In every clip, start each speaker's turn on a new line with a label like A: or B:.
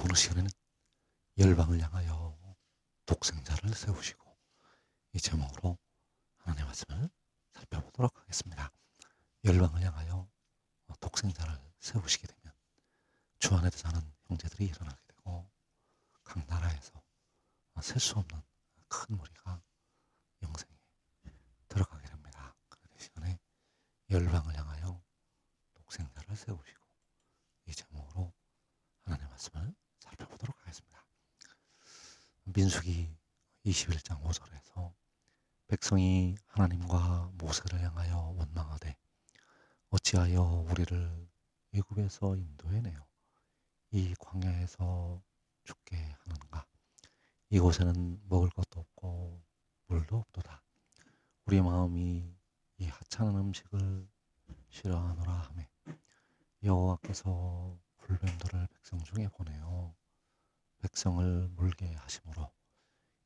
A: 오늘 시간에는 열방을 향하여 독생자를 세우시고, 이 제목으로 하나님의 말씀을 살펴보도록 하겠습니다. 열방을 향하여 독생자를 세우시게 되면 주 안에서 사는 형제들이 일어나게 되고, 각 나라에서 셀 수 없는 큰 무리가 영생에 들어가게 됩니다. 이 시간에 열방을 향하여 독생자를 세우시고, 이 제목으로 하나님의 말씀을 살펴보도록 하겠습니다. 민수기 21장 5절에서 백성이 하나님과 모세를 향하여 원망하되 어찌하여 우리를 애굽에서 인도해내어 이 광야에서 죽게 하는가. 이곳에는 먹을 것도 없고 물도 없도다. 우리 마음이 이 하찮은 음식을 싫어하노라 하매 여호와께서 불뱀들을 백성 중에 보내어 백성을 물게 하심으로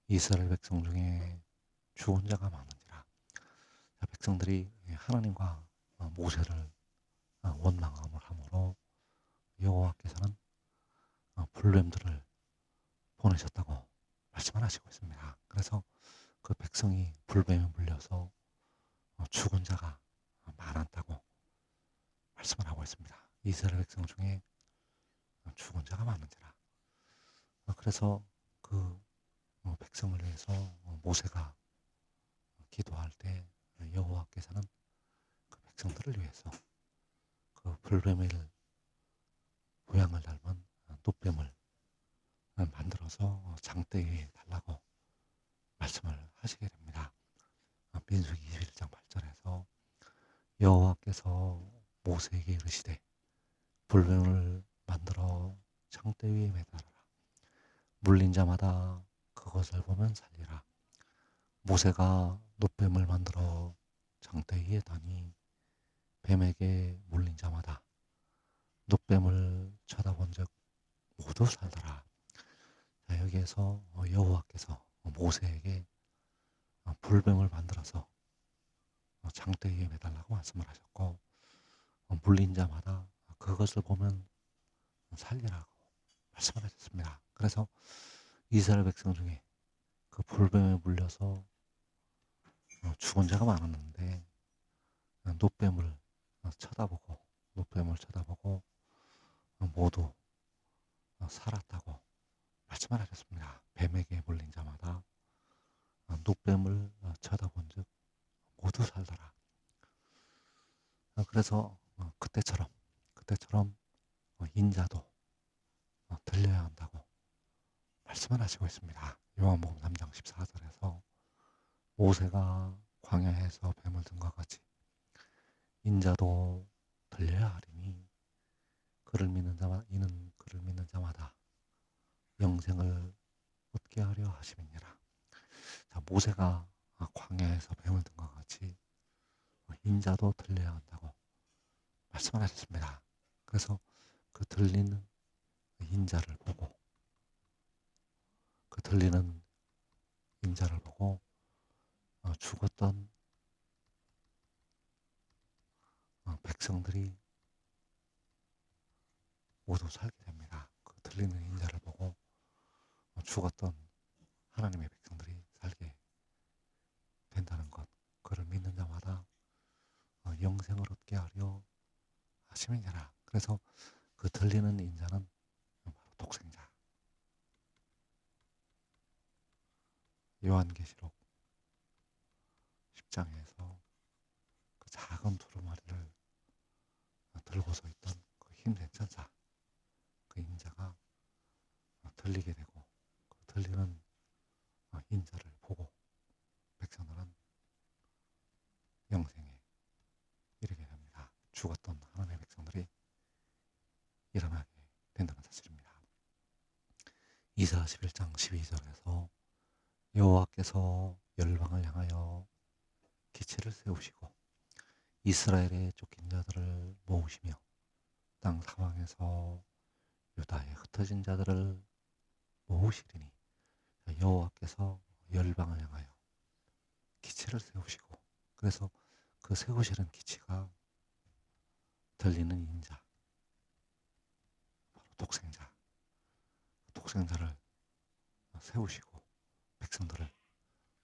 A: 이스라엘 백성 중에 죽은 자가 많은지라. 백성들이 하나님과 모세를 원망함을 함으로 여호와께서는 불뱀들을 보내셨다고 말씀을 하시고 있습니다. 그래서 그 백성이 불뱀에 물려서 죽은 자가 많았다고 말씀을 하고 있습니다. 이스라엘 백성 중에 죽은 자가 많은지라. 그래서 그 백성을 위해서 모세가 기도할 때 여호와께서는 그 백성들을 위해서 그 불뱀을 모양을 닮은 놋뱀을 만들어서 장대 위에 달라고 말씀을 하시게 됩니다. 민수기 21장 8절에서 여호와께서 모세에게 이르시되 불뱀을 만들어 장대 위에 매달아라. 물린 자마다 그것을 보면 살리라. 모세가 놋뱀을 만들어 장대 위에 다니 뱀에게 물린 자마다 놋뱀을 쳐다본 적 모두 살더라. 자, 여기에서 여호와께서 모세에게 불뱀을 만들어서 장대 위에 매달라고 말씀을 하셨고, 물린 자마다 그것을 보면 살리라고 말씀을 하셨습니다. 그래서 이스라엘 백성 중에 그 불뱀에 물려서 죽은 자가 많았는데 놋뱀을 쳐다보고 모두 살았다고 말씀을 하셨습니다. 뱀에게 물린 자마다 놋뱀을 쳐다본 즉 모두 살더라. 그래서 그때처럼 인자도 들려야 한다고 말씀을 하시고 있습니다. 요한복음 3장 14절에서 모세가 광야에서 뱀을 든 것 같이 인자도 들려야 하리니 이는 그를 믿는 자마다 영생을 얻게 하려 하심이니라. 자, 모세가 광야에서 뱀을 든 것 같이 인자도 들려야 한다고 말씀을 하셨습니다. 그래서 그 들리는 인자를 보고 죽었던 백성들이 모두 살게 됩니다. 그 들리는 인자를 보고 죽었던 하나님의 백성들이 살게 된다는 것, 그를 믿는 자마다 영생을 얻게 하려 하심이니라. 그래서 그 들리는 인자는 바로 독생자. 요한계시록 10장에서 그 작은 두루마리를 들고서 있던 그 힘센 천사, 그 인자가 들리게 되고, 그 들리는 인자를 보고 백성들은 영생에 이르게 됩니다. 죽었던 하나님의 백성들이 일어나게 된다는 사실입니다. 이사 11장 12절에서 여호와께서 열방을 향하여 기체를 세우시고 이스라엘의 쫓긴 자들을 모으시며 땅 사방에서 유다에 흩어진 자들을 모으시리니, 여호와께서 열방을 향하여 기체를 세우시고, 그래서 그 세우시는 기체가 들리는 인자, 바로 독생자, 독생자를 세우시고 백성들을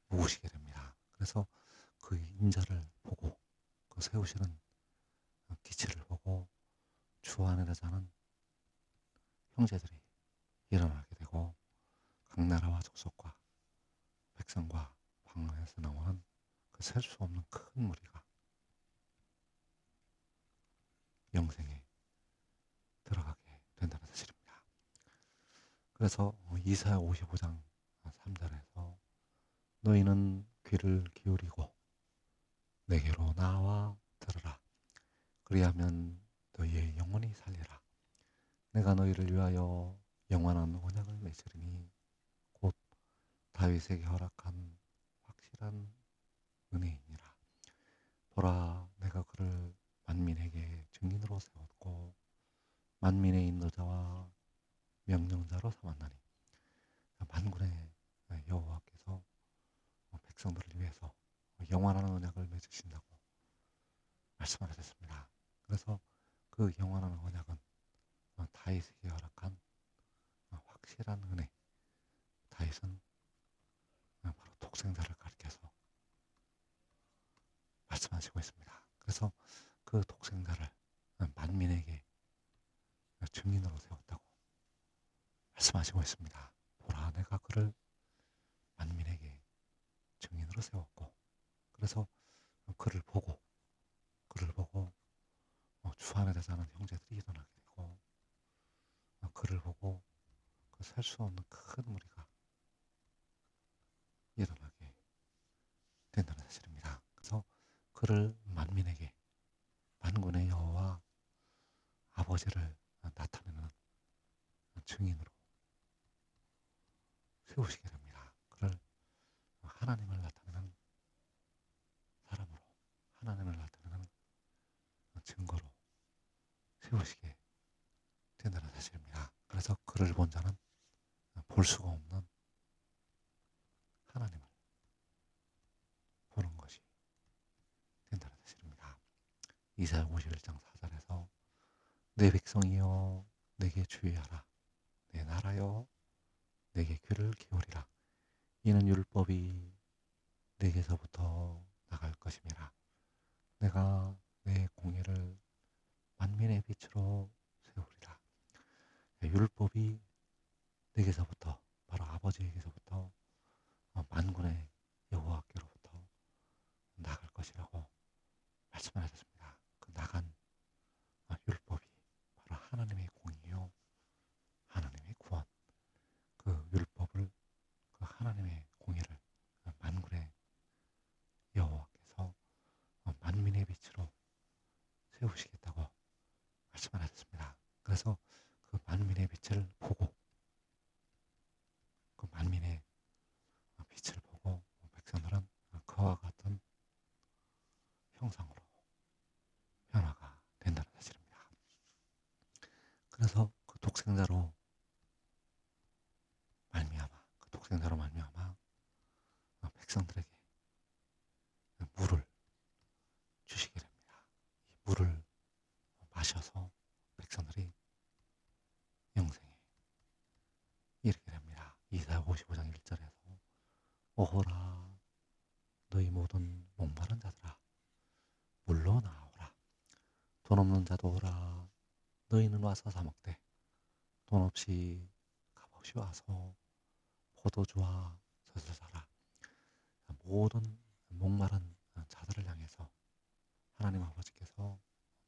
A: 모으시게 됩니다. 그래서 그 인자를 보고 그 세우시는 기치를 보고 주 안에 사는 형제들이 일어나게 되고 각 나라와 족속과 백성과 방언에서 나오는 그 셀 수 없는 큰 무리가 영생에 들어가게 된다는 사실입니다. 그래서 이사야 55장 3절에서 너희는 귀를 기울이고 내게로 나와 들으라. 그리하면 너희의 영혼이 살리라. 내가 너희를 위하여 영원한 언약을 맺으리니 곧 다윗에게 허락한 확실한 은혜이니라. 보라, 내가 그를 만민에게 증인으로 세웠고 만민의 인도자와 명령자로 삼았나니. 만군의 여호와께서 백성들을 위해서 영원한 언약을 맺으신다고 말씀하셨습니다. 그래서 그 영원한 언약은 다윗에게 허락한 확실한 은혜. 다윗은 바로 독생자를 가리켜서 말씀하시고 있습니다. 그래서 그 독생자를 만민에게 증인으로 세웠다고 말씀하시고 있습니다. 보라, 내가 그를 만민에게 증인으로 세웠고, 그래서 그를 보고 주 안에 사는 형제들이 일어나게 되고, 그를 보고 그 살 수 없는 큰 무리가 일어나게 된다는 사실입니다. 그래서 그를 만민에게 만군의 여호와 아버지를 나타내는 증인으로 세우시게 됩니다. 그를 하나님을 나타내는 사람으로, 하나님을 나타내는 증거로 세우시게 된다는 사실입니다. 그래서 그를 본 자는 볼 수가 없는 하나님을 보는 것이 된다는 사실입니다. 이사야 51장 4절에서 내 백성이여 내게 주의하라. 내 나라여 내게 귀를 기울이라. 이는 율법이 내게서부터 나갈 것임이라. 내가 내 공의를 만민의 빛으로 세우리라. 율법이 내게서부터, 바로 아버지에게서부터 만군의 여호와께로부터 나갈 것이라고 말씀하셨습니다. 그 나간 율법이 바로 하나님의 공의요, 하나님의 구원. 그 율법을, 그 하나님의 공의를 만군의 여호와께서 만민의 빛으로 세우시겠다고 말씀하셨습니다. 그래서 그 만민의 빛을 보고, 그 만민의 빛을 보고 백성들은 그와 같은 형상으로 변화가 된다는 사실입니다. 그래서 그 독생자로 말미암아 백성들에게 물을 주시게 됩니다. 이 물을 마셔서 백성들이 영생에 이르게 됩니다. 이사야 55장 1절에서 오호라 너희 모든 목마른 자들아 물로 나오라. 돈 없는 자도 오라. 너희는 와서 사 먹되 돈 없이 값없이 와서 포도주와 젖을 사라. 모든 목마른 자들을 향해서 하나님 아버지께서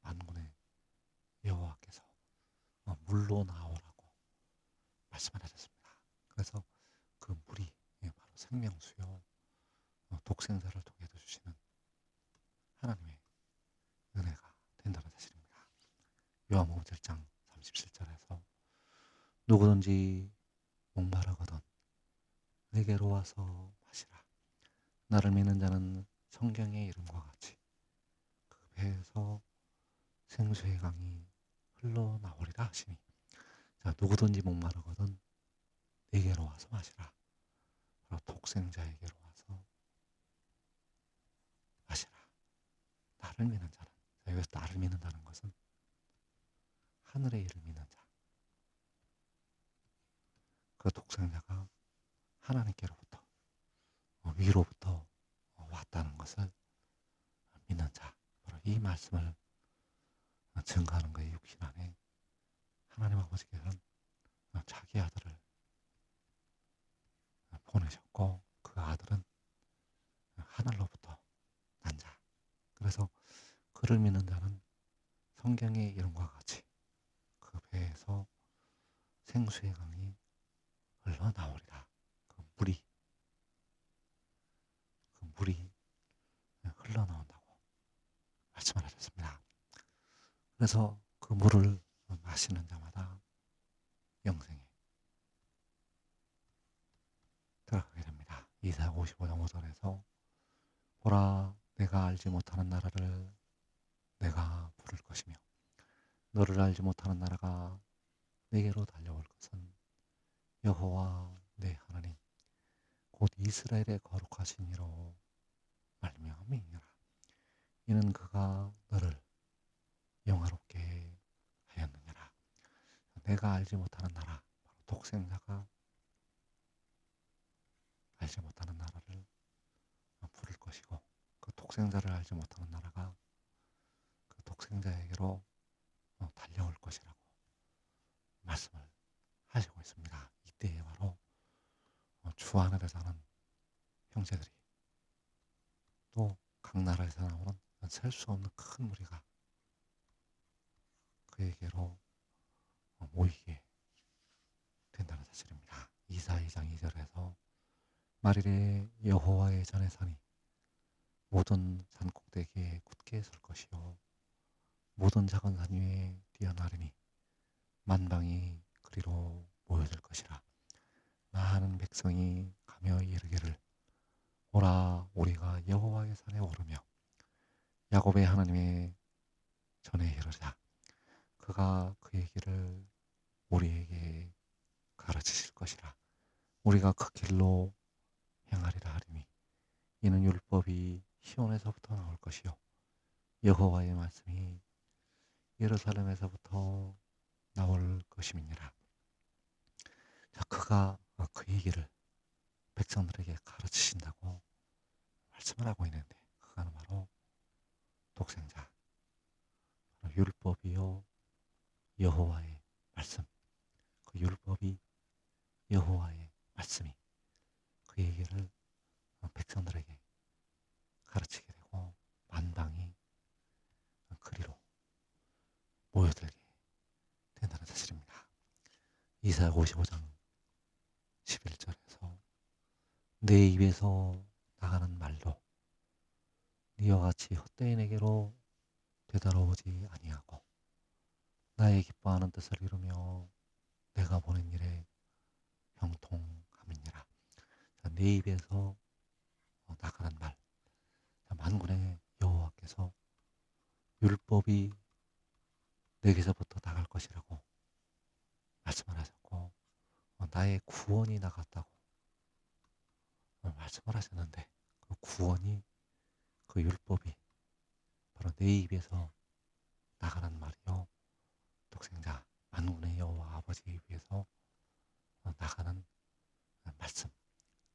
A: 만군의 여호와께서 물로 나오라고 말씀하셨습니다. 그래서 그 물이 바로 생명수요, 독생자를 통해서 주시는 하나님의 은혜가 된다는 사실입니다. 요한복음 7장 37절에서 누구든지 목마르거든 내게로 와서 마시라. 나를 믿는 자는 성경의 이름과 같이 그 배에서 생수의 강이 흘러나오리라 하시니. 자, 누구든지 목마르거든 내게로 와서 마시라. 바로 독생자에게로 와서 마시라. 나를 믿는 자는, 자, 여기서 나를 믿는다는 것은 하늘의 일을 믿는 자, 그 독생자가 하나님께로부터 위로부터 왔다는 것을 믿는 자, 바로 이 말씀을 증거하는 거예요. 육신 안에 하나님 아버지께서는 자기 아들을 보내셨고 그 아들은 하늘로부터 난 자. 그래서 그를 믿는 자는 성경의 이름과 같이 그 배에서 생수의 강이 흘러나오리라. 그 물이 흘러나온다고 말씀을 하셨습니다. 그래서 그 물을 마시는 자마다 영생에 들어가게 됩니다. 이사야 55장 5절에서 보라 내가 알지 못하는 나라를 내가 부를 것이며 너를 알지 못하는 나라가 내게로 달려올 것은 여호와 내 하나님 곧 이스라엘의 거룩하신 이로 말미암음이니라. 이는 그가 너를 영화롭게 하였느니라. 내가 알지 못하는 나라, 바로 독생자가 알지 못하는 나라를 부를 것이고 그 독생자를 알지 못하는 나라가 그 독생자에게로 달려올 것이라고 말씀을 하시고 있습니다. 이때에 바로 주 하늘에 사는 형제들이 또 각 나라에서 나오는 셀 수 없는 큰 무리가 그에게로 모이게 된다는 사실입니다. 이사 2장 2절에서 말일에 여호와의 전에 사니 모든 산 꼭대기에 굳게 설 것이요 모든 작은 산 위에 뛰어나르니 만방이 그리로 모여들 것이라. 많은 백성이 가며 이르기를 오라 우리가 여호와의 산에 오르며 야곱의 하나님의 전에 이르자. 그가 그의 길을 우리에게 가르치실 것이라. 우리가 그 길로 행하리라 하리니 이는 율법이 시온에서부터 나올 것이요 여호와의 말씀이 예루살렘에서부터 나올 것임이니라. 자, 그가 그의 길을 백성들에게 가르치신다고 말씀을 하고 있는데 그가 바로 독생자, 바로 율법이요 여호와의 말씀. 그 율법이 여호와의 말씀이 그의 길을 백성들에게 가르치게 되고 만방이 그리로 모여들게 된다는 사실입니다. 이사야 55장 11절에서 내 입에서 나가는 말도 니와 같이 헛되이 내게로 되돌아오지 아니하고 나의 기뻐하는 뜻을 이루며 내가 보낸 일에 형통함이니라. 내 입에서 나가는 말, 만군의 여호와께서 율법이 내게서부터 나갈 것이라고 말씀을 하셨고 나의 구원이 나갔다고 말씀을 하셨는데 그 구원이 그 율법이 바로 내 입에서 나가는 말이요 독생자 만군의 여호와 아버지 입에서 나가는 말씀,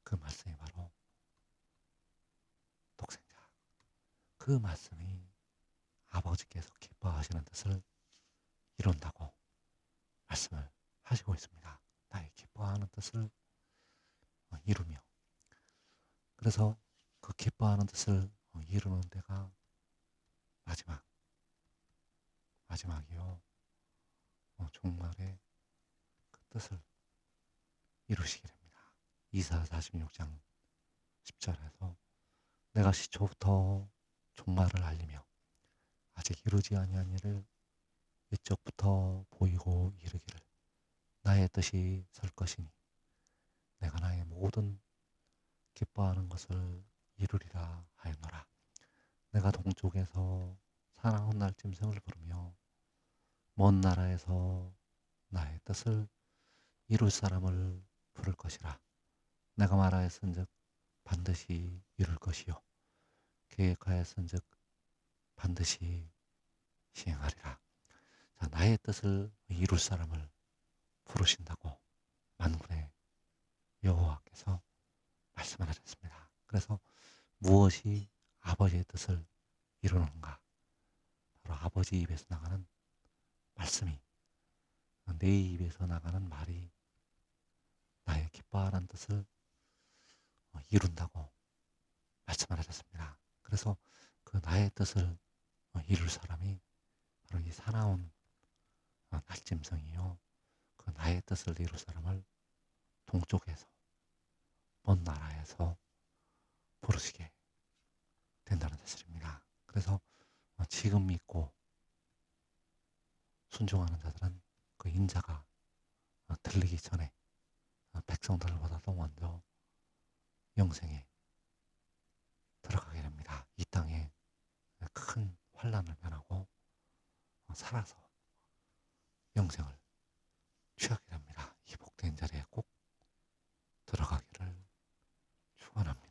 A: 그 말씀이 바로 독생자, 그 말씀이 아버지께서 기뻐하시는 뜻을 이룬다고 말씀을 하시고 있습니다. 나의 기뻐하는 뜻을 이루며 그래서 그 기뻐하는 뜻을 이루는 데가 마지막이요 종말의 그 뜻을 이루시게 됩니다. 이사 46장 10절에서 내가 시초부터 종말을 알리며 아직 이루지 아니한 일을 이쪽부터 보이고 이르기를 나의 뜻이 설 것이니 내가 나의 모든 기뻐하는 것을 이루리라 하였노라. 내가 동쪽에서 사나운 날짐승을 부르며 먼 나라에서 나의 뜻을 이룰 사람을 부를 것이라. 내가 말하였은즉 반드시 이룰 것이요 계획하였은즉 반드시 시행하리라. 자, 나의 뜻을 이룰 사람을 부르신다고 만군의 무엇이 아버지의 뜻을 이루는가? 바로 아버지 입에서 나가는 말씀이, 내 입에서 나가는 말이 나의 기뻐하는 뜻을 이룬다고 말씀을 하셨습니다. 그래서 그 나의 뜻을 이룰 사람이 바로 이 사나운 날짐승이요. 그 나의 뜻을 이룰 사람을 동쪽에서, 먼 나라에서 부르시게 된다는 사실입니다. 그래서 지금 믿고 순종하는 자들은 그 인자가 들리기 전에 백성들보다도 먼저 영생에 들어가게 됩니다. 이 땅에 큰 환난을 면하고 살아서 영생을 취하게 됩니다. 이 복된 자리에 꼭 들어가기를 축원합니다.